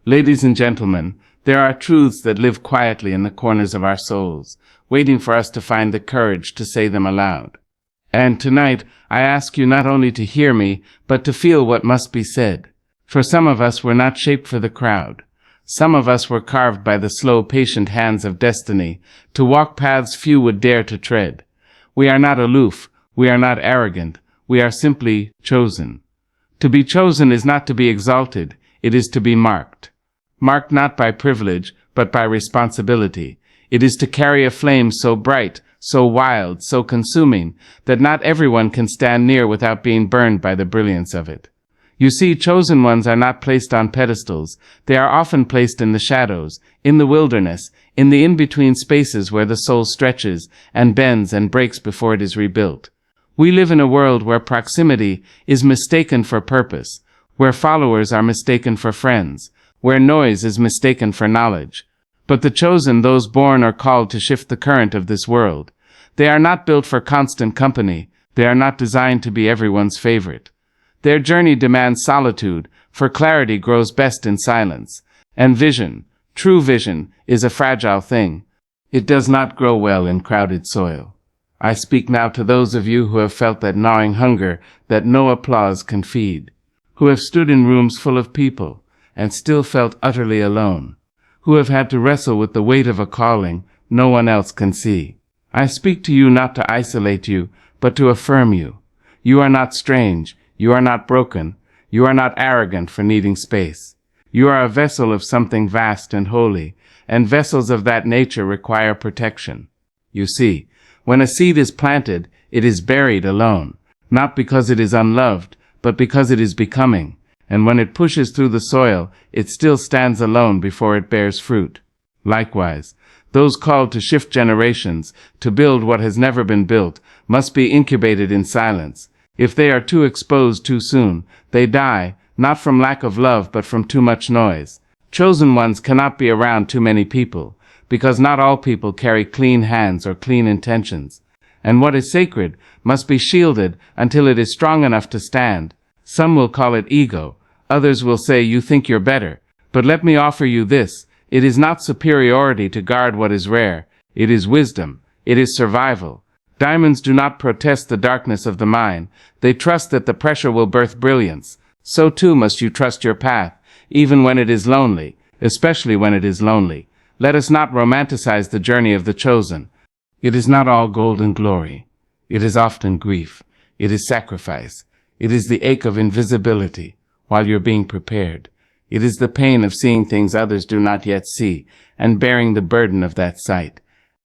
Ladies and gentlemen, there are truths that live quietly in the corners of our souls, waiting for us to find the courage to say them aloud. And tonight, I ask you not only to hear me, but to feel what must be said. For some of us were not shaped for the crowd. Some of us were carved by the slow, patient hands of destiny, to walk paths few would dare to tread. We are not aloof, we are not arrogant, we are simply chosen. To be chosen is not to be exalted, it is to be marked. Marked not by privilege, but by responsibility. It is to carry a flame so bright, so wild, so consuming, that not everyone can stand near without being burned by the brilliance of it. You see, chosen ones are not placed on pedestals. They are often placed in the shadows, in the wilderness, in the in-between spaces where the soul stretches and bends and breaks before it is rebuilt. We live in a world where proximity is mistaken for purpose, where followers are mistaken for friends, where noise is mistaken for knowledge. But the chosen, those born or called to shift the current of this world, they are not built for constant company. They are not designed to be everyone's favorite. Their journey demands solitude, for clarity grows best in silence. And vision, true vision, is a fragile thing. It does not grow well in crowded soil. I speak now to those of you who have felt that gnawing hunger that no applause can feed, who have stood in rooms full of people and still felt utterly alone, who have had to wrestle with the weight of a calling no one else can see. I speak to you not to isolate you, but to affirm you. You are not strange. You are not broken. You are not arrogant for needing space. You are a vessel of something vast and holy, and vessels of that nature require protection. You see, when a seed is planted, it is buried alone, not because it is unloved, but because it is becoming. And when it pushes through the soil, it still stands alone before it bears fruit. Likewise, those called to shift generations, to build what has never been built, must be incubated in silence. If they are too exposed too soon, they die, not from lack of love but from too much noise. Chosen ones cannot be around too many people, because not all people carry clean hands or clean intentions. And what is sacred must be shielded until it is strong enough to stand. Some will call it ego, others will say you think you're better. But let me offer you this, it is not superiority to guard what is rare, it is wisdom, it is survival. Diamonds do not protest the darkness of the mine. They trust that the pressure will birth brilliance. So too must you trust your path, even when it is lonely, especially when it is lonely. Let us not romanticize the journey of the chosen. It is not all gold and glory. It is often grief. It is sacrifice. It is the ache of invisibility while you're being prepared. It is the pain of seeing things others do not yet see and bearing the burden of that sight.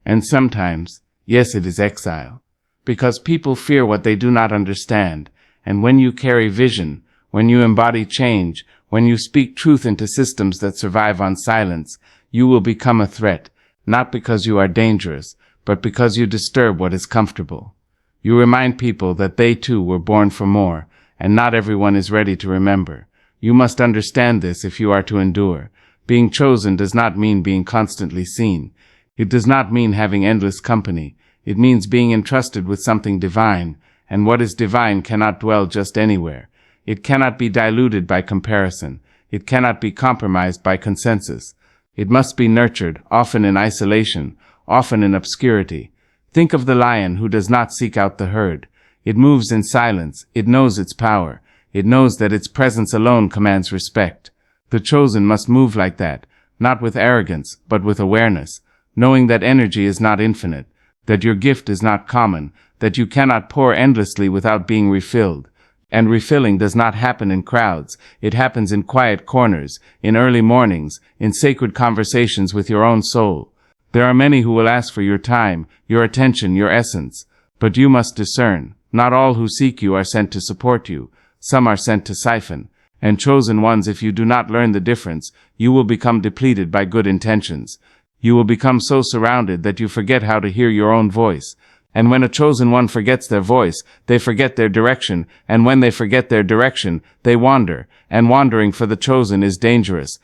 And sometimes, yes, it is exile, because people fear what they do not understand, and when you carry vision, when you embody change, when you speak truth into systems that survive on silence, you will become a threat, not because you are dangerous, but because you disturb what is comfortable. You remind people that they too were born for more, and not everyone is ready to remember. You must understand this if you are to endure. Being chosen does not mean being constantly seen. It does not mean having endless company. It means being entrusted with something divine, and what is divine cannot dwell just anywhere. It cannot be diluted by comparison. It cannot be compromised by consensus. It must be nurtured, often in isolation, often in obscurity. Think of the lion who does not seek out the herd. It moves in silence. It knows its power. It knows that its presence alone commands respect. The chosen must move like that, not with arrogance, but with awareness, knowing that energy is not infinite, that your gift is not common, that you cannot pour endlessly without being refilled. And refilling does not happen in crowds. It happens in quiet corners, in early mornings, in sacred conversations with your own soul. There are many who will ask for your time, your attention, your essence. But you must discern. Not all who seek you are sent to support you. Some are sent to siphon. And chosen ones, if you do not learn the difference, you will become depleted by good intentions. You will become so surrounded that you forget how to hear your own voice. And when a chosen one forgets their voice, they forget their direction, and when they forget their direction, they wander, and wandering for the chosen is dangerous,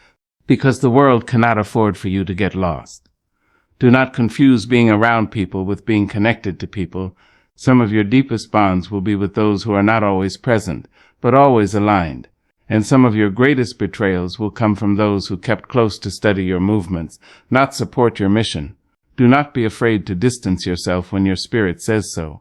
because the world cannot afford for you to get lost. Do not confuse being around people with being connected to people. Some of your deepest bonds will be with those who are not always present, but always aligned. And some of your greatest betrayals will come from those who kept close to study your movements, not support your mission. Do not be afraid to distance yourself when your spirit says so.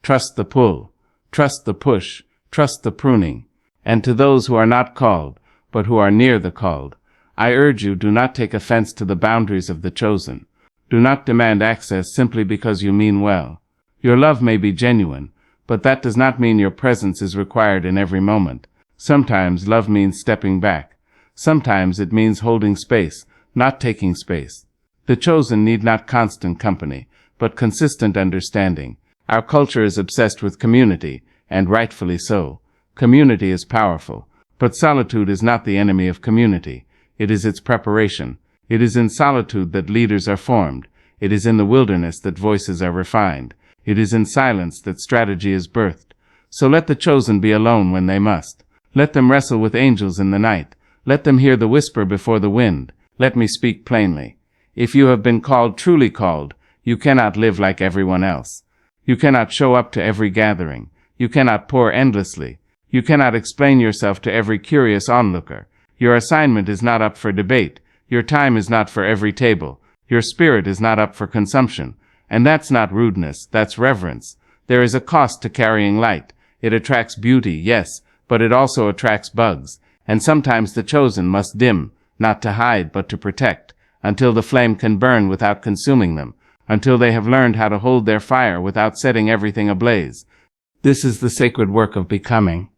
Trust the pull, trust the push, trust the pruning. And to those who are not called, but who are near the called, I urge you, do not take offense to the boundaries of the chosen. Do not demand access simply because you mean well. Your love may be genuine, but that does not mean your presence is required in every moment. Sometimes love means stepping back. Sometimes it means holding space, not taking space. The chosen need not constant company, but consistent understanding. Our culture is obsessed with community, and rightfully so. Community is powerful, but solitude is not the enemy of community. It is its preparation. It is in solitude that leaders are formed. It is in the wilderness that voices are refined. It is in silence that strategy is birthed. So let the chosen be alone when they must. Let them wrestle with angels in the night. Let them hear the whisper before the wind. Let me speak plainly. If you have been called, truly called, you cannot live like everyone else. You cannot show up to every gathering. You cannot pour endlessly. You cannot explain yourself to every curious onlooker. Your assignment is not up for debate. Your time is not for every table. Your spirit is not up for consumption. And that's not rudeness, that's reverence. There is a cost to carrying light. It attracts beauty, yes, but it also attracts bugs. And sometimes the chosen must dim, not to hide, but to protect, until the flame can burn without consuming them, until they have learned how to hold their fire without setting everything ablaze. This is the sacred work of becoming,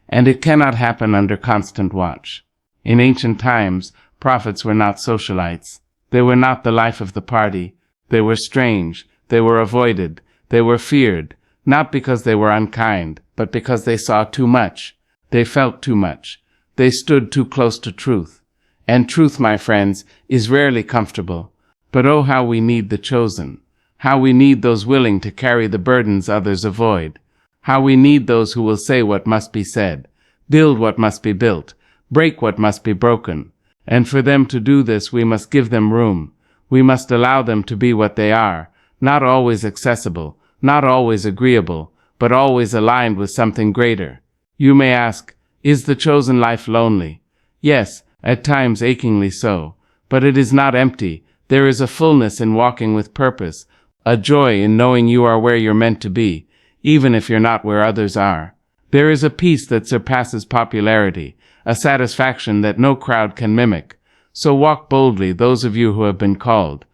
and it cannot happen under constant watch. In ancient times, prophets were not socialites. They were not the life of the party. They were strange. They were avoided. They were feared, not because they were unkind, but because they saw too much. They felt too much. They stood too close to truth. And truth, my friends, is rarely comfortable. But oh, how we need the chosen. How we need those willing to carry the burdens others avoid. How we need those who will say what must be said, build what must be built, break what must be broken. And for them to do this, we must give them room. We must allow them to be what they are, not always accessible, not always agreeable, but always aligned with something greater. You may ask, is the chosen life lonely? Yes, at times achingly so. But it is not empty. There is a fullness in walking with purpose, a joy in knowing you are where you're meant to be, even if you're not where others are. There is a peace that surpasses popularity, a satisfaction that no crowd can mimic. So walk boldly, those of you who have been called.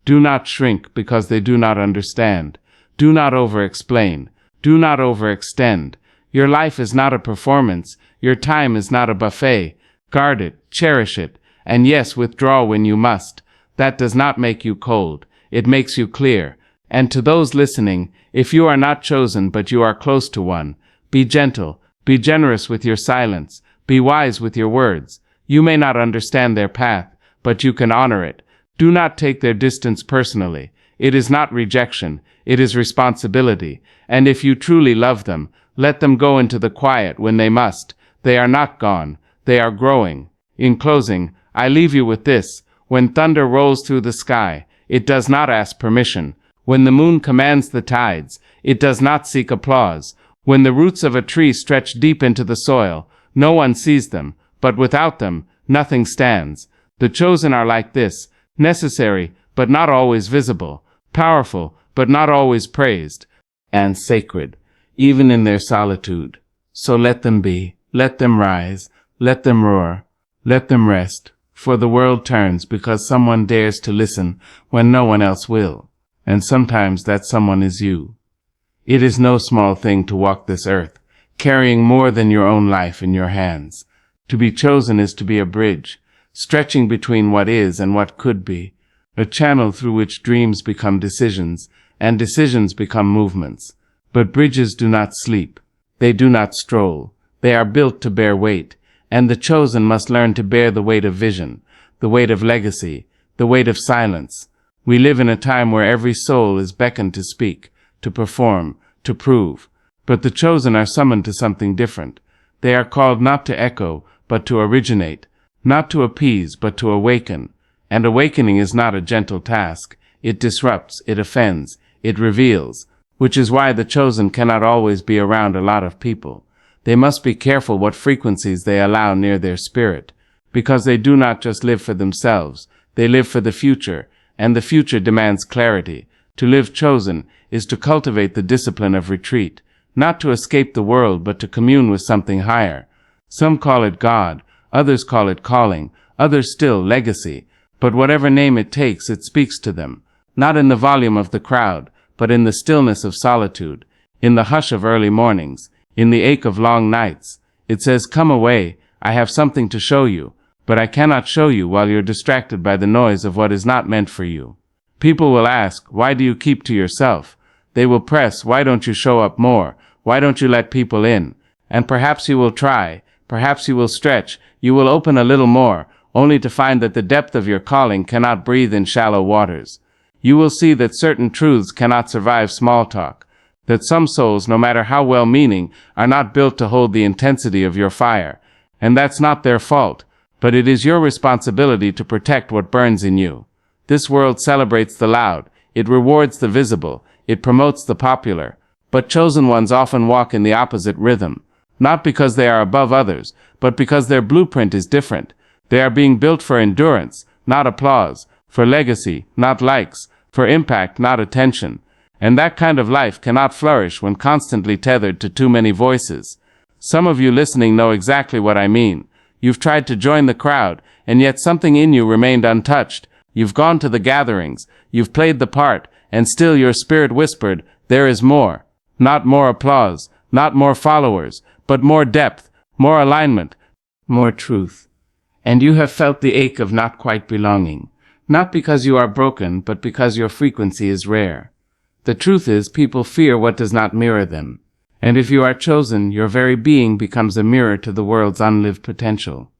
Do not shrink because they do not understand. Do not over-explain. Do not overextend. Your life is not a performance. Your time is not a buffet. Guard it, cherish it, and yes, withdraw when you must. That does not make you cold. It makes you clear. And to those listening, if you are not chosen but you are close to one, be gentle, be generous with your silence, be wise with your words. You may not understand their path, but you can honor it. Do not take their distance personally. It is not rejection, it is responsibility. And if you truly love them, let them go into the quiet when they must. They are not gone, they are growing. In closing, I leave you with this. When thunder rolls through the sky, it does not ask permission. When the moon commands the tides, it does not seek applause. When the roots of a tree stretch deep into the soil, no one sees them, but without them, nothing stands. The chosen are like this, necessary, but not always visible, powerful, but not always praised, and sacred, even in their solitude. So let them be, let them rise, let them roar, let them rest, for the world turns because someone dares to listen when no one else will. And sometimes that someone is you. It is no small thing to walk this earth, carrying more than your own life in your hands. To be chosen is to be a bridge, stretching between what is and what could be, a channel through which dreams become decisions, and decisions become movements. But bridges do not sleep. They do not stroll. They are built to bear weight, and the chosen must learn to bear the weight of vision, the weight of legacy, the weight of silence. We live in a time where every soul is beckoned to speak, to perform, to prove. But the chosen are summoned to something different. They are called not to echo, but to originate, not to appease, but to awaken. And awakening is not a gentle task. It disrupts, it offends, it reveals, which is why the chosen cannot always be around a lot of people. They must be careful what frequencies they allow near their spirit, because they do not just live for themselves, they live for the future, and the future demands clarity. To live chosen is to cultivate the discipline of retreat, not to escape the world but to commune with something higher. Some call it God, others call it calling, others still legacy, but whatever name it takes, it speaks to them, not in the volume of the crowd, but in the stillness of solitude, in the hush of early mornings, in the ache of long nights. It says, "Come away, I have something to show you, but I cannot show you while you're distracted by the noise of what is not meant for you." People will ask, "Why do you keep to yourself?" They will press, "Why don't you show up more? Why don't you let people in?" And perhaps you will try, perhaps you will stretch, you will open a little more, only to find that the depth of your calling cannot breathe in shallow waters. You will see that certain truths cannot survive small talk, that some souls, no matter how well-meaning, are not built to hold the intensity of your fire. And that's not their fault, but it is your responsibility to protect what burns in you. This world celebrates the loud, it rewards the visible, it promotes the popular, but chosen ones often walk in the opposite rhythm, not because they are above others, but because their blueprint is different. They are being built for endurance, not applause, for legacy, not likes, for impact, not attention. And that kind of life cannot flourish when constantly tethered to too many voices. Some of you listening know exactly what I mean. You've tried to join the crowd, and yet something in you remained untouched. You've gone to the gatherings, you've played the part, and still your spirit whispered, "There is more." Not more applause, not more followers, but more depth, more alignment, more truth. And you have felt the ache of not quite belonging, not because you are broken, but because your frequency is rare. The truth is, people fear what does not mirror them. And if you are chosen, your very being becomes a mirror to the world's unlived potential.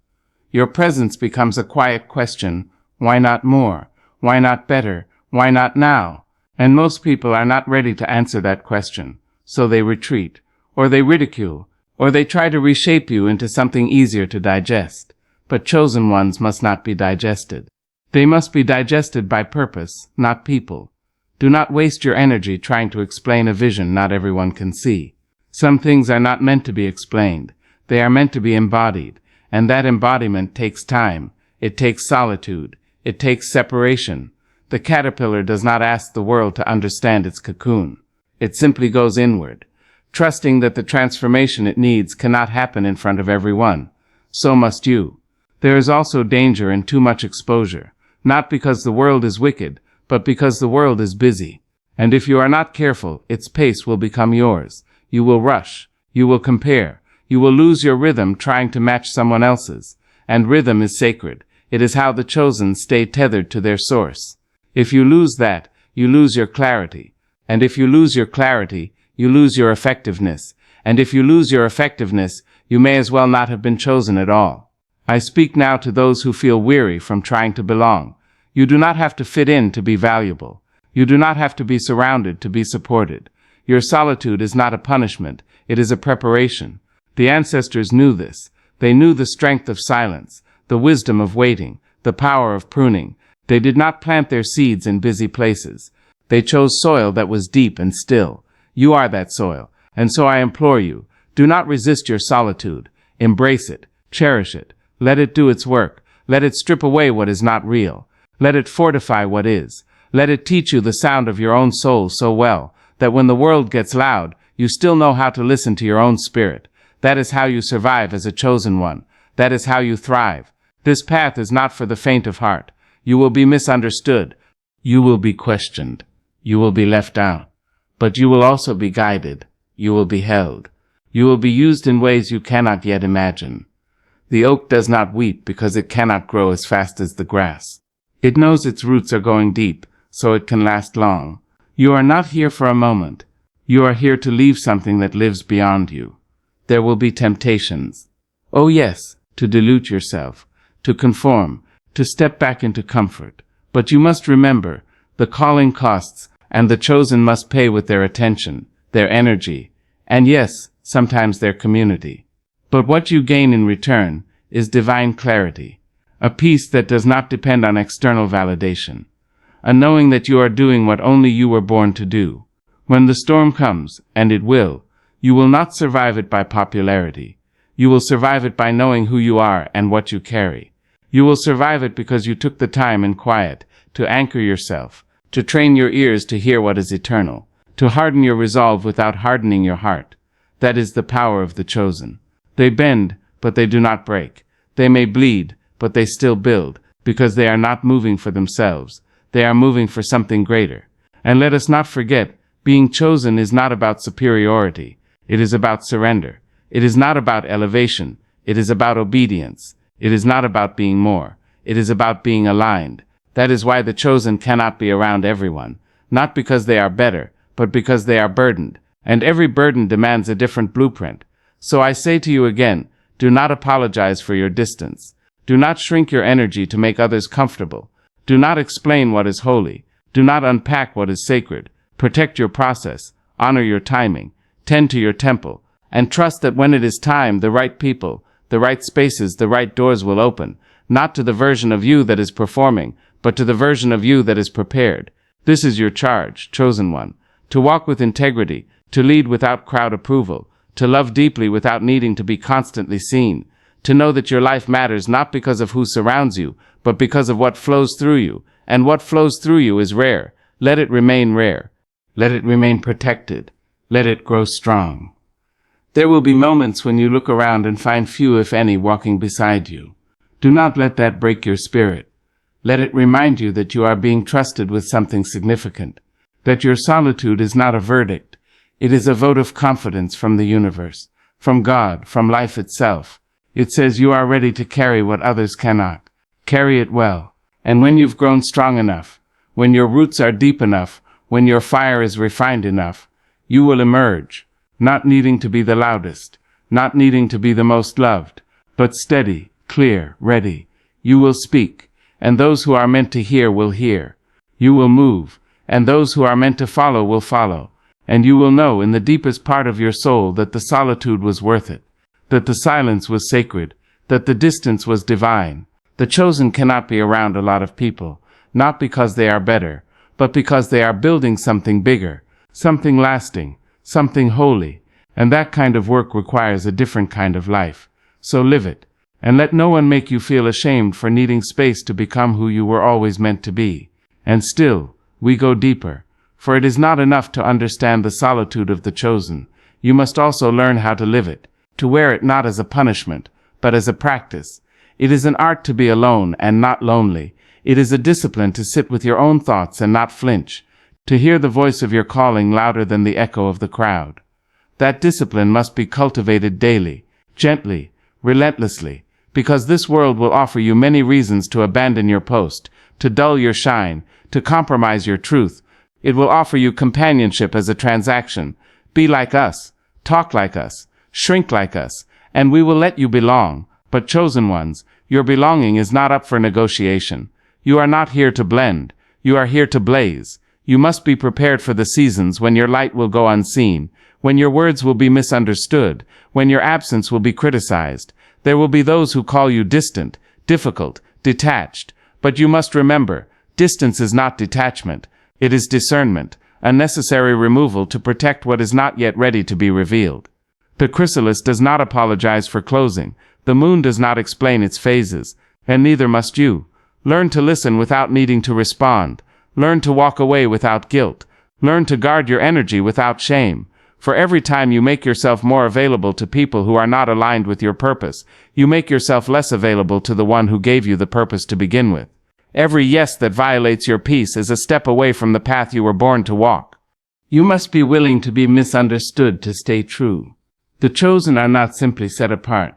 Your presence becomes a quiet question. Why not more? Why not better? Why not now? And most people are not ready to answer that question. So they retreat, or they ridicule, or they try to reshape you into something easier to digest. But chosen ones must not be digested. They must be digested by purpose, not people. Do not waste your energy trying to explain a vision not everyone can see. Some things are not meant to be explained. They are meant to be embodied, and that embodiment takes time. It takes solitude. It takes separation. The caterpillar does not ask the world to understand its cocoon. It simply goes inward, trusting that the transformation it needs cannot happen in front of everyone. So must you. There is also danger in too much exposure, not because the world is wicked, but because the world is busy. And if you are not careful, its pace will become yours. You will rush. You will compare. You will lose your rhythm trying to match someone else's. And rhythm is sacred. It is how the chosen stay tethered to their source. If you lose that, you lose your clarity. And if you lose your clarity, you lose your effectiveness. And if you lose your effectiveness, you may as well not have been chosen at all. I speak now to those who feel weary from trying to belong. You do not have to fit in to be valuable. You do not have to be surrounded to be supported. Your solitude is not a punishment. It is a preparation. The ancestors knew this. They knew the strength of silence, the wisdom of waiting, the power of pruning. They did not plant their seeds in busy places. They chose soil that was deep and still. You are that soil, and so I implore you, do not resist your solitude. Embrace it, cherish it, let it do its work, let it strip away what is not real, let it fortify what is, let it teach you the sound of your own soul so well, that when the world gets loud, you still know how to listen to your own spirit. That is how you survive as a chosen one. That is how you thrive. This path is not for the faint of heart. You will be misunderstood. You will be questioned. You will be left out. But you will also be guided. You will be held. You will be used in ways you cannot yet imagine. The oak does not weep because it cannot grow as fast as the grass. It knows its roots are going deep, so it can last long. You are not here for a moment. You are here to leave something that lives beyond you. There will be temptations. Oh yes, to dilute yourself, to conform, to step back into comfort. But you must remember, the calling costs, and the chosen must pay with their attention, their energy, and yes, sometimes their community. But what you gain in return is divine clarity, a peace that does not depend on external validation, a knowing that you are doing what only you were born to do. When the storm comes, and it will, You will not survive it by popularity. You will survive it by knowing who you are and what you carry. You will survive it because you took the time in quiet to anchor yourself, to train your ears to hear what is eternal, to harden your resolve without hardening your heart. That is the power of the chosen. They bend, but they do not break. They may bleed, but they still build, because they are not moving for themselves. They are moving for something greater. And let us not forget, being chosen is not about superiority. It is about surrender. It is not about elevation. It is about obedience. It is not about being more. It is about being aligned. That is why the chosen cannot be around everyone, not because they are better, but because they are burdened, and every burden demands a different blueprint. So I say to you again, do not apologize for your distance. Do not shrink your energy to make others comfortable. Do not explain what is holy. Do not unpack what is sacred. Protect your process, honor your timing, tend to your temple, and trust that when it is time, the right people, the right spaces, the right doors will open, not to the version of you that is performing, but to the version of you that is prepared. This is your charge, chosen one, to walk with integrity, to lead without crowd approval, to love deeply without needing to be constantly seen, to know that your life matters not because of who surrounds you, but because of what flows through you, and what flows through you is rare. Let it remain rare. Let it remain protected. Let it grow strong. There will be moments when you look around and find few, if any, walking beside you. Do not let that break your spirit. Let it remind you that you are being trusted with something significant, that your solitude is not a verdict. It is a vote of confidence from the universe, from God, from life itself. It says you are ready to carry what others cannot. Carry it well. And when you've grown strong enough, when your roots are deep enough, when your fire is refined enough, you will emerge, not needing to be the loudest, not needing to be the most loved, but steady, clear, ready. You will speak, and those who are meant to hear will hear. You will move, and those who are meant to follow will follow. And you will know in the deepest part of your soul that the solitude was worth it, that the silence was sacred, that the distance was divine. The chosen cannot be around a lot of people, not because they are better, but because they are building something bigger, something lasting, something holy. And that kind of work requires a different kind of life. So live it, and let no one make you feel ashamed for needing space to become who you were always meant to be. And still, we go deeper. For it is not enough to understand the solitude of the chosen. You must also learn how to live it, to wear it not as a punishment, but as a practice. It is an art to be alone and not lonely. It is a discipline to sit with your own thoughts and not flinch, to hear the voice of your calling louder than the echo of the crowd. That discipline must be cultivated daily, gently, relentlessly, because this world will offer you many reasons to abandon your post, to dull your shine, to compromise your truth. It will offer you companionship as a transaction. Be like us, talk like us, shrink like us, and we will let you belong. But chosen ones, your belonging is not up for negotiation. You are not here to blend. You are here to blaze. You must be prepared for the seasons when your light will go unseen, when your words will be misunderstood, when your absence will be criticized. There will be those who call you distant, difficult, detached. But you must remember, distance is not detachment. It is discernment, a necessary removal to protect what is not yet ready to be revealed. The chrysalis does not apologize for closing. The moon does not explain its phases, and neither must you. Learn to listen without needing to respond. Learn to walk away without guilt. Learn to guard your energy without shame. For every time you make yourself more available to people who are not aligned with your purpose, you make yourself less available to the one who gave you the purpose to begin with. Every yes that violates your peace is a step away from the path you were born to walk. You must be willing to be misunderstood to stay true. The chosen are not simply set apart.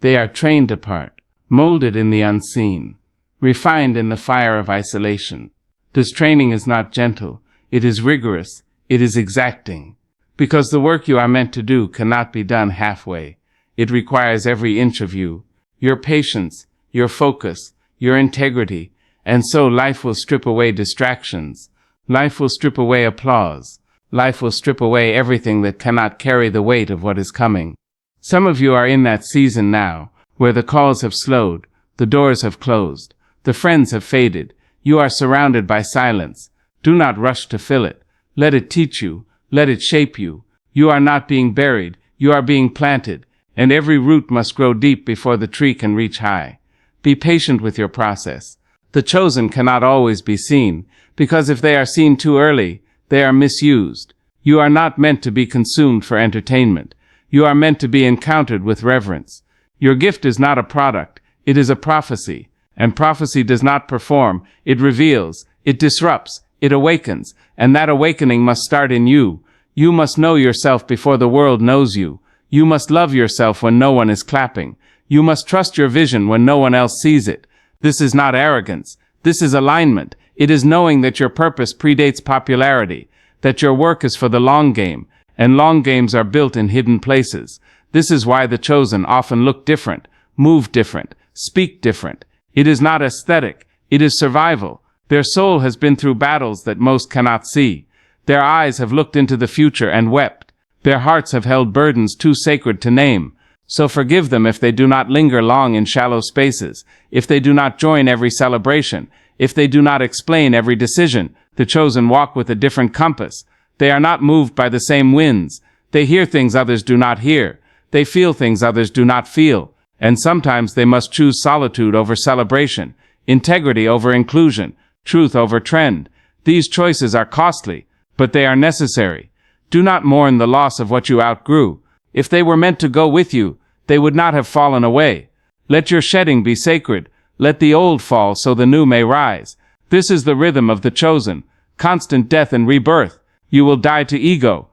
They are trained apart, molded in the unseen, refined in the fire of isolation. This training is not gentle. It is rigorous. It is exacting. Because the work you are meant to do cannot be done halfway. It requires every inch of you, your patience, your focus, your integrity. And so life will strip away distractions. Life will strip away applause. Life will strip away everything that cannot carry the weight of what is coming. Some of you are in that season now, where the calls have slowed, the doors have closed, the friends have faded. You are surrounded by silence. Do not rush to fill it. Let it teach you. Let it shape you. You are not being buried, you are being planted, and every root must grow deep before the tree can reach high. Be patient with your process. The chosen cannot always be seen, because if they are seen too early, they are misused. You are not meant to be consumed for entertainment. You are meant to be encountered with reverence. Your gift is not a product, it is a prophecy. And prophecy does not perform, it reveals, it disrupts, it awakens, and that awakening must start in you. You must know yourself before the world knows you. You must love yourself when no one is clapping. You must trust your vision when no one else sees it. This is not arrogance. This is alignment. It is knowing that your purpose predates popularity, that your work is for the long game, and long games are built in hidden places. This is why the chosen often look different, move different, speak different. It is not aesthetic. It is survival. Their soul has been through battles that most cannot see. Their eyes have looked into the future and wept. Their hearts have held burdens too sacred to name. So forgive them if they do not linger long in shallow spaces, if they do not join every celebration, if they do not explain every decision. The chosen walk with a different compass. They are not moved by the same winds. They hear things others do not hear. They feel things others do not feel. And sometimes they must choose solitude over celebration, integrity over inclusion, truth over trend. These choices are costly, but they are necessary. Do not mourn the loss of what you outgrew. If they were meant to go with you, they would not have fallen away. Let your shedding be sacred. Let the old fall so the new may rise. This is the rhythm of the chosen. Constant death and rebirth. You will die to ego,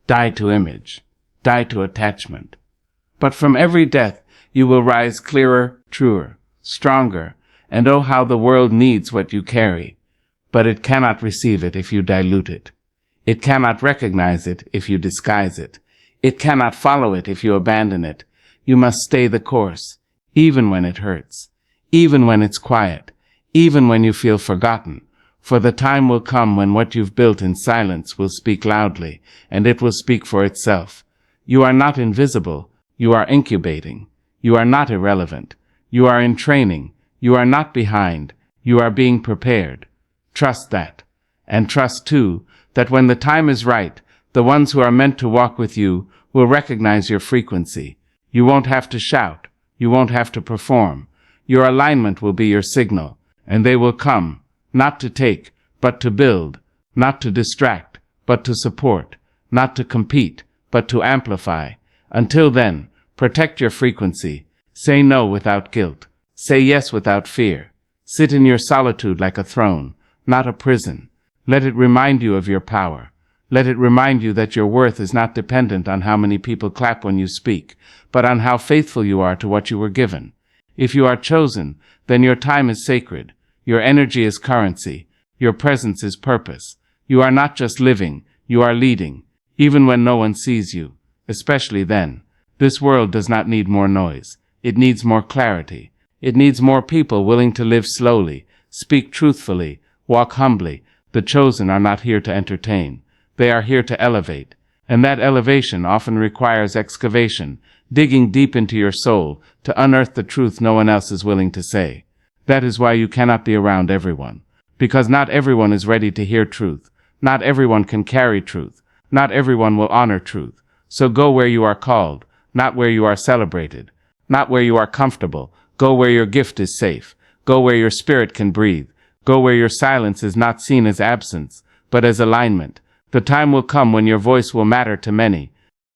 die to image, die to attachment. But from every death, you will rise clearer, truer, stronger, and oh how the world needs what you carry. But it cannot receive it if you dilute it. It cannot recognize it if you disguise it. It cannot follow it if you abandon it. You must stay the course, even when it hurts, even when it's quiet, even when you feel forgotten. For the time will come when what you've built in silence will speak loudly, and it will speak for itself. You are not invisible. You are incubating. You are not irrelevant. You are in training. You are not behind. You are being prepared. Trust that. And trust, too, that when the time is right, the ones who are meant to walk with you will recognize your frequency. You won't have to shout. You won't have to perform. Your alignment will be your signal, and they will come, not to take, but to build, not to distract, but to support, not to compete, but to amplify. Until then, protect your frequency. Say no without guilt. Say yes without fear. Sit in your solitude like a throne, not a prison. Let it remind you of your power. Let it remind you that your worth is not dependent on how many people clap when you speak, but on how faithful you are to what you were given. If you are chosen, then your time is sacred. Your energy is currency. Your presence is purpose. You are not just living, you are leading, even when no one sees you, especially then. This world does not need more noise. It needs more clarity. It needs more people willing to live slowly, speak truthfully, walk humbly. The chosen are not here to entertain. They are here to elevate. And that elevation often requires excavation, digging deep into your soul to unearth the truth no one else is willing to say. That is why you cannot be around everyone. Because not everyone is ready to hear truth. Not everyone can carry truth. Not everyone will honor truth. So go where you are called, not where you are celebrated. Not where you are comfortable. Go where your gift is safe. Go where your spirit can breathe. Go where your silence is not seen as absence, but as alignment. The time will come when your voice will matter to many.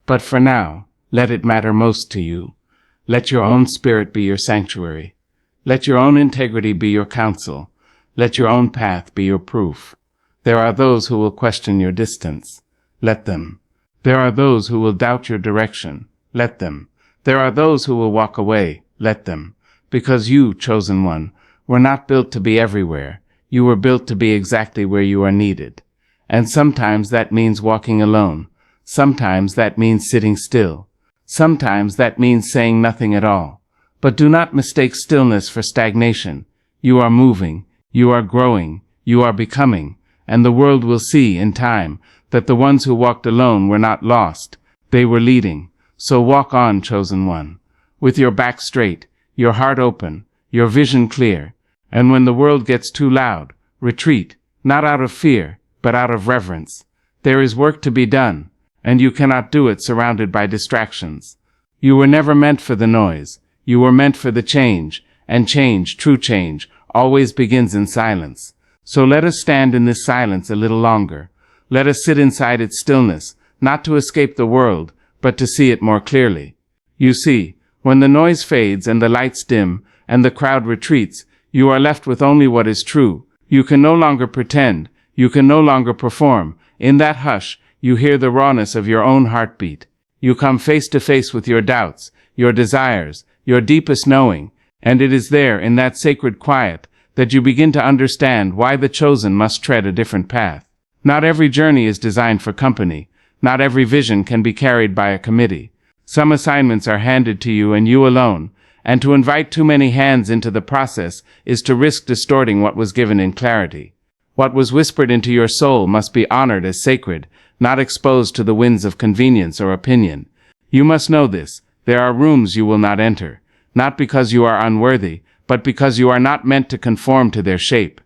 But for now, let it matter most to you. Let your own spirit be your sanctuary. Let your own integrity be your counsel. Let your own path be your proof. There are those who will question your distance. Let them. There are those who will doubt your direction. Let them. There are those who will walk away. Let them. Because you, chosen one, were not built to be everywhere. You were built to be exactly where you are needed. And sometimes that means walking alone. Sometimes that means sitting still. Sometimes that means saying nothing at all. But do not mistake stillness for stagnation. You are moving. You are growing. You are becoming. And the world will see in time that the ones who walked alone were not lost. They were leading. So walk on, chosen one, with your back straight, your heart open, your vision clear. And when the world gets too loud, retreat, not out of fear, but out of reverence. There is work to be done, and you cannot do it surrounded by distractions. You were never meant for the noise. You were meant for the change, and change, true change, always begins in silence. So let us stand in this silence a little longer. Let us sit inside its stillness, not to escape the world, but to see it more clearly. You see, when the noise fades and the lights dim and the crowd retreats, you are left with only what is true. You can no longer pretend. You can no longer perform. In that hush, you hear the rawness of your own heartbeat. You come face to face with your doubts, your desires, your deepest knowing, and it is there, in that sacred quiet, that you begin to understand why the chosen must tread a different path. Not every journey is designed for company. Not every vision can be carried by a committee. Some assignments are handed to you and you alone, and to invite too many hands into the process is to risk distorting what was given in clarity. What was whispered into your soul must be honored as sacred, not exposed to the winds of convenience or opinion. You must know this. There are rooms you will not enter, not because you are unworthy, but because you are not meant to conform to their shape.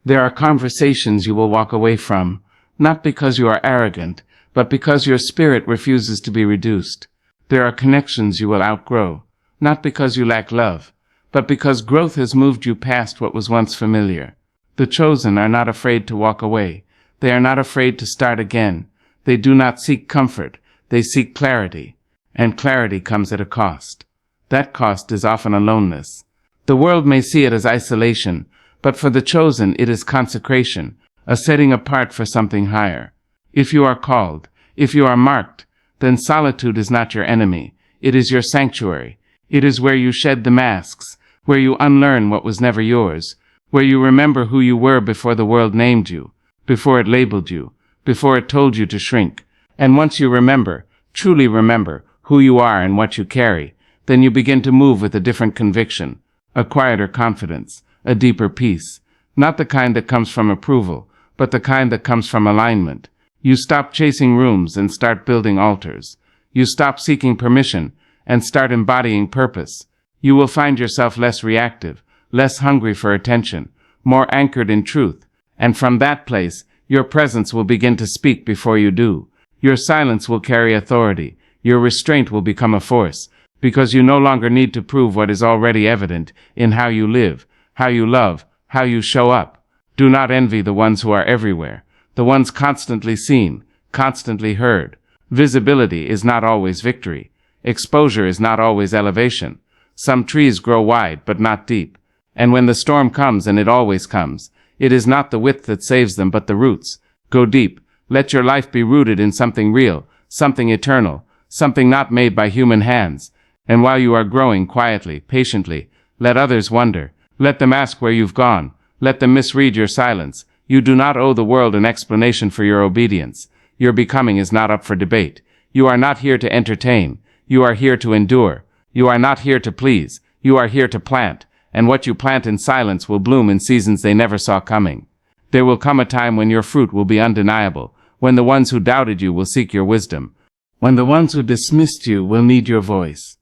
There are conversations you will walk away from, not because you are arrogant, but because your spirit refuses to be reduced. There are connections you will outgrow, not because you lack love, but because growth has moved you past what was once familiar. The chosen are not afraid to walk away. They are not afraid to start again. They do not seek comfort. They seek clarity. And clarity comes at a cost. That cost is often aloneness. The world may see it as isolation, but for the chosen it is consecration, a setting apart for something higher. If you are called, if you are marked, then solitude is not your enemy. It is your sanctuary. It is where you shed the masks, where you unlearn what was never yours, where you remember who you were before the world named you, before it labeled you, before it told you to shrink. And once you remember, truly remember, who you are and what you carry, then you begin to move with a different conviction, a quieter confidence, a deeper peace. Not the kind that comes from approval, but the kind that comes from alignment. You stop chasing rooms and start building altars. You stop seeking permission and start embodying purpose. You will find yourself less reactive, less hungry for attention, more anchored in truth. And from that place, your presence will begin to speak before you do. Your silence will carry authority. Your restraint will become a force, because you no longer need to prove what is already evident in how you live, how you love, how you show up. Do not envy the ones who are everywhere, the ones constantly seen, constantly heard. Visibility is not always victory. Exposure is not always elevation. Some trees grow wide but not deep. And when the storm comes, and it always comes, it is not the width that saves them but the roots. Go deep. Let your life be rooted in something real, something eternal, something not made by human hands. And while you are growing quietly, patiently, let others wonder. Let them ask where you've gone. Let them misread your silence. You do not owe the world an explanation for your obedience. Your becoming is not up for debate. You are not here to entertain. You are here to endure. You are not here to please. You are here to plant. And what you plant in silence will bloom in seasons they never saw coming. There will come a time when your fruit will be undeniable, when the ones who doubted you will seek your wisdom, when the ones who dismissed you will need your voice.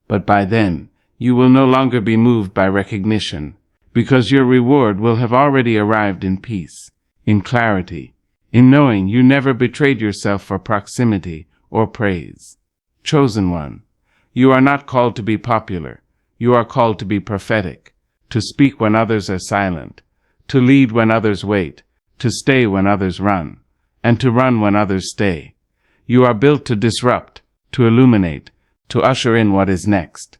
But by then, you will no longer be moved by recognition, because your reward will have already arrived in peace, in clarity, in knowing you never betrayed yourself for proximity or praise. Chosen one, you are not called to be popular. You are called to be prophetic, to speak when others are silent, to lead when others wait, to stay when others run, and to run when others stay. You are built to disrupt, to illuminate, to usher in what is next.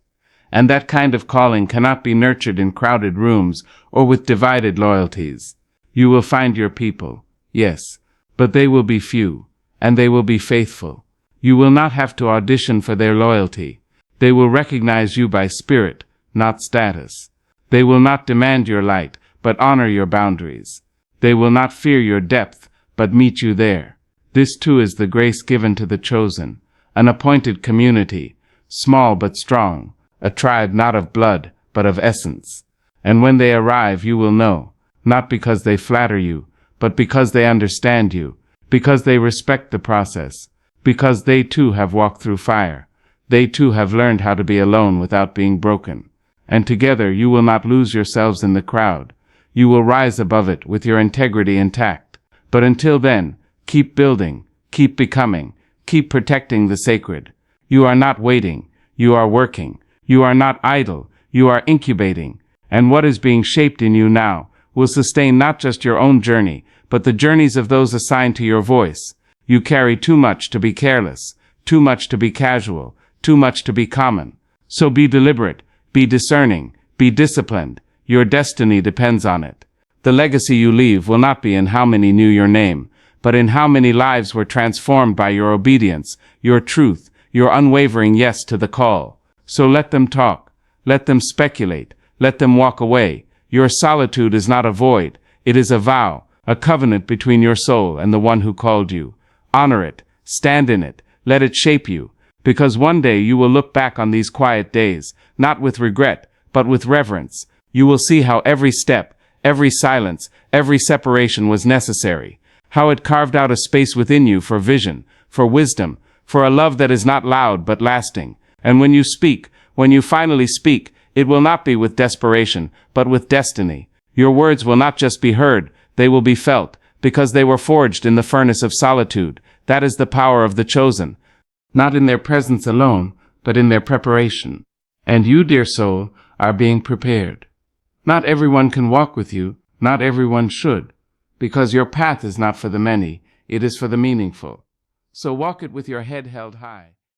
And that kind of calling cannot be nurtured in crowded rooms or with divided loyalties. You will find your people, yes, but they will be few, and they will be faithful. You will not have to audition for their loyalty. They will recognize you by spirit, not status. They will not demand your light, but honor your boundaries. They will not fear your depth, but meet you there. This too is the grace given to the chosen, an appointed community, small but strong, a tribe not of blood, but of essence. And when they arrive, you will know, not because they flatter you, but because they understand you, because they respect the process, because they too have walked through fire. They too have learned how to be alone without being broken. And together you will not lose yourselves in the crowd. You will rise above it with your integrity intact. But until then, keep building, keep becoming, Keep protecting the sacred. You are not waiting. You are working. You are not idle. You are incubating. And what is being shaped in you now will sustain not just your own journey, but the journeys of those assigned to your voice. You carry too much to be careless, too much to be casual, too much to be common. So be deliberate, be discerning, be disciplined. Your destiny depends on it. The legacy you leave will not be in how many knew your name, but in how many lives were transformed by your obedience, your truth, your unwavering yes to the call. So let them talk, let them speculate, let them walk away. Your solitude is not a void, it is a vow, a covenant between your soul and the one who called you. Honor it, stand in it, let it shape you, because one day you will look back on these quiet days, not with regret, but with reverence. You will see how every step, every silence, every separation was necessary, how it carved out a space within you for vision, for wisdom, for a love that is not loud but lasting. And when you speak, when you finally speak, it will not be with desperation, but with destiny. Your words will not just be heard, they will be felt, because they were forged in the furnace of solitude. That is the power of the chosen, not in their presence alone, but in their preparation. And you, dear soul, are being prepared. Not everyone can walk with you, not everyone should, because your path is not for the many, it is for the meaningful. So walk it with your head held high.